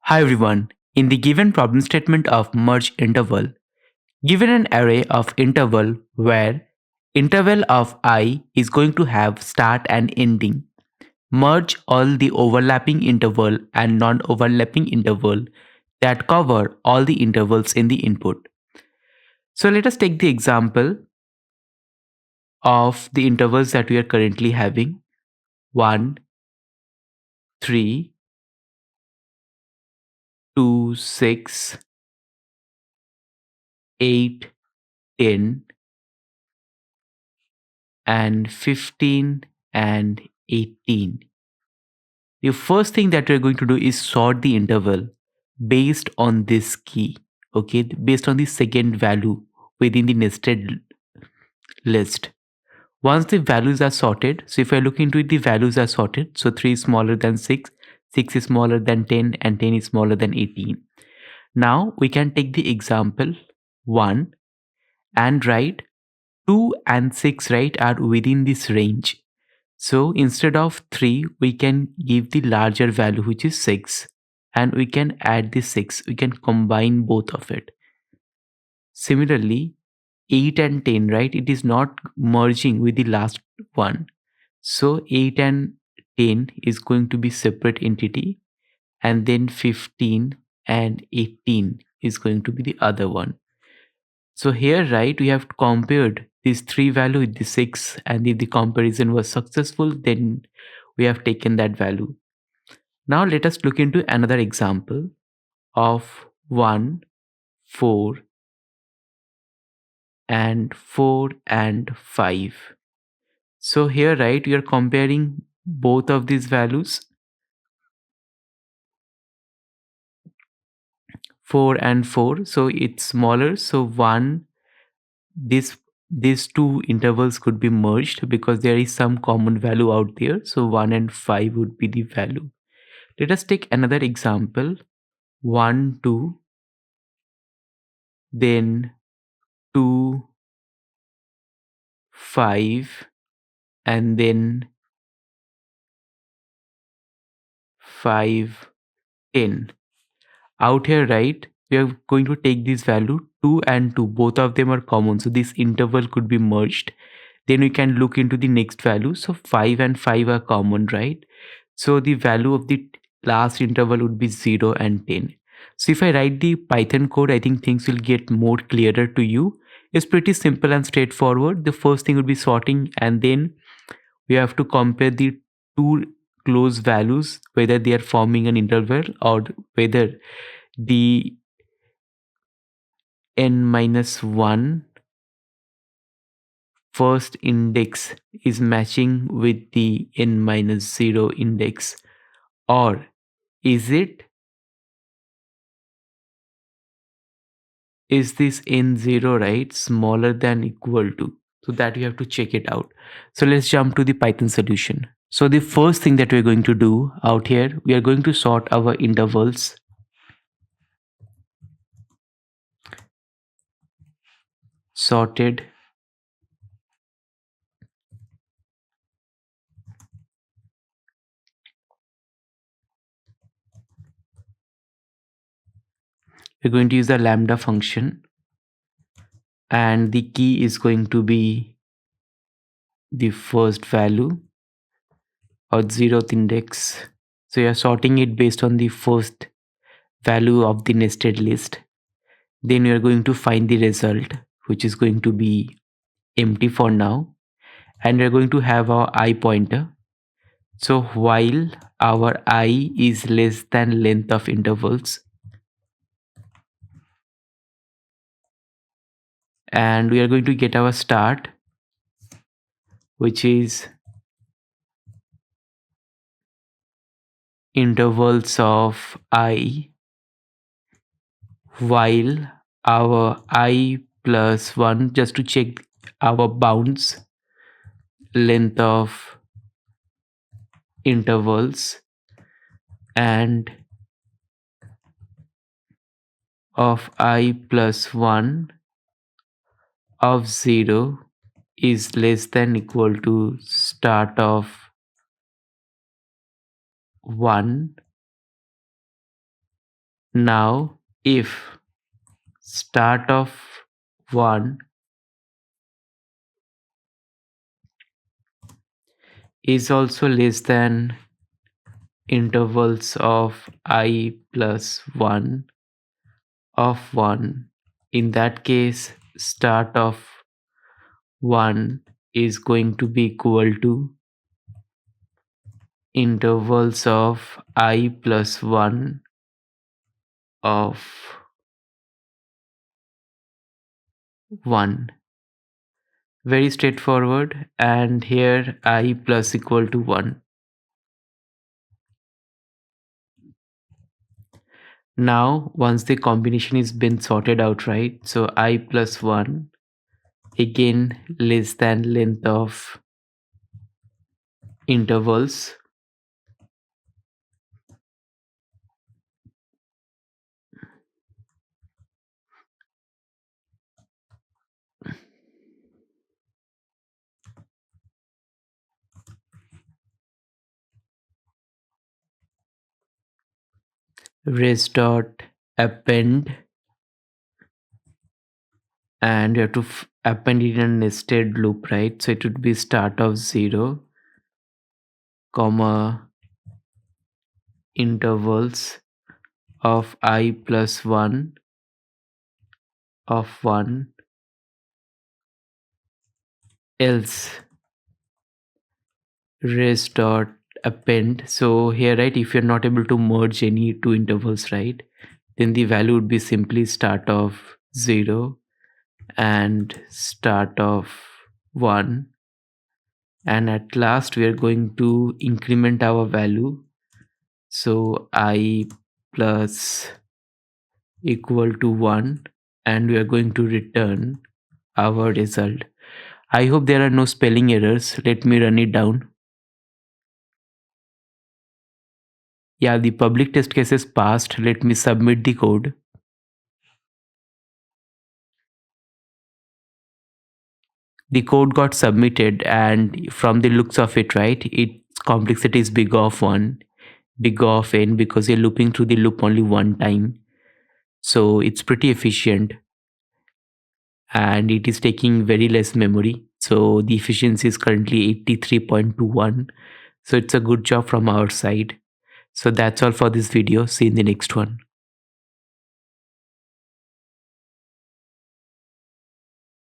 Hi everyone. In the given problem statement of merge interval, given an array of interval where interval of I is going to have start and ending, merge all the overlapping interval and non-overlapping interval that cover all the intervals in the input. So let us take the example of the intervals that we are currently having: 1, 3, 2, 6, 8, 10, and 15 and 18. The first thing that we're going to do is sort the interval based on this key, okay, based on the second value within the nested list. Once the values are sorted, so if I look into it, the values are sorted. So 3 is smaller than 6, 6 is smaller than 10, and 10 is smaller than 18. Now we can take the example 1 and write 2 and 6, right, are within this range. So instead of 3, we can give the larger value, which is 6, and we can add the 6. We can combine both of it. Similarly, 8 and 10, right? It is not merging with the last one. So 8 and 10 is going to be separate entity, and then 15 and 18 is going to be the other one. So here, right, we have compared these three value with the 6, and if the comparison was successful, then we have taken that value. Now let us look into another example of 1, 4, and 4 and 5. So here, right, we are comparing both of these values, 4 and 4. So it's smaller. So 1, this these two intervals could be merged because there is some common value out there. So 1 and 5 would be the value. Let us take another example: 1, 2, then 2, 5, and then 5, 10. Out here, right, we are going to take this value 2 and 2. Both of them are common. So this interval could be merged. Then we can look into the next value. So 5 and 5 are common, right? So the value of the last interval would be 0 and 10. So if I write the Python code, I think things will get more clearer to you. It's pretty simple and straightforward. The first thing would be sorting, and then we have to compare the two close values, whether they are forming an interval or whether the n minus 1 first index is matching with the n minus 0 index, or is this n0, right, smaller than equal to. So that you have to check it out. So let's jump to the Python solution. So the first thing that we're going to do out here, we are going to sort our intervals. Sorted. We're going to use the lambda function, and the key is going to be the first value or 0th index. So you're sorting it based on the first value of the nested list. Then we are going to find the result, which is going to be empty for now, and we're going to have our I pointer. So while our I is less than length of intervals, and we are going to get our start, which is intervals of I, while our I plus 1, just to check our bounds length of intervals, and of I plus 1 of 0 is less than equal to start of 1, Now if start of 1 is also less than intervals of I plus 1 of 1, in that case start of 1 is going to be equal to intervals of I plus 1 of 1. Very straightforward. And here I plus equal to 1. Now once the combination is been sorted out, right, so I plus 1 again less than length of intervals res dot append, and you have to append it in a nested loop, right? So it would be start of 0 comma intervals of I plus 1 of 1, else res dot append. So here, right, if you're not able to merge any two intervals, right, then the value would be simply start of 0 and start of 1, and at last we are going to increment our value, so I plus equal to 1, and we are going to return our result. I hope there are no spelling errors. Let me run it down. Yeah, the public test case is passed. Let me submit the code. The code got submitted, and from the looks of it, right, its complexity is big of 1, big of n, because you're looping through the loop only one time. So it's pretty efficient, and it is taking very less memory. So the efficiency is currently 83.21. So it's a good job from our side. So that's all for this video. See you in the next one.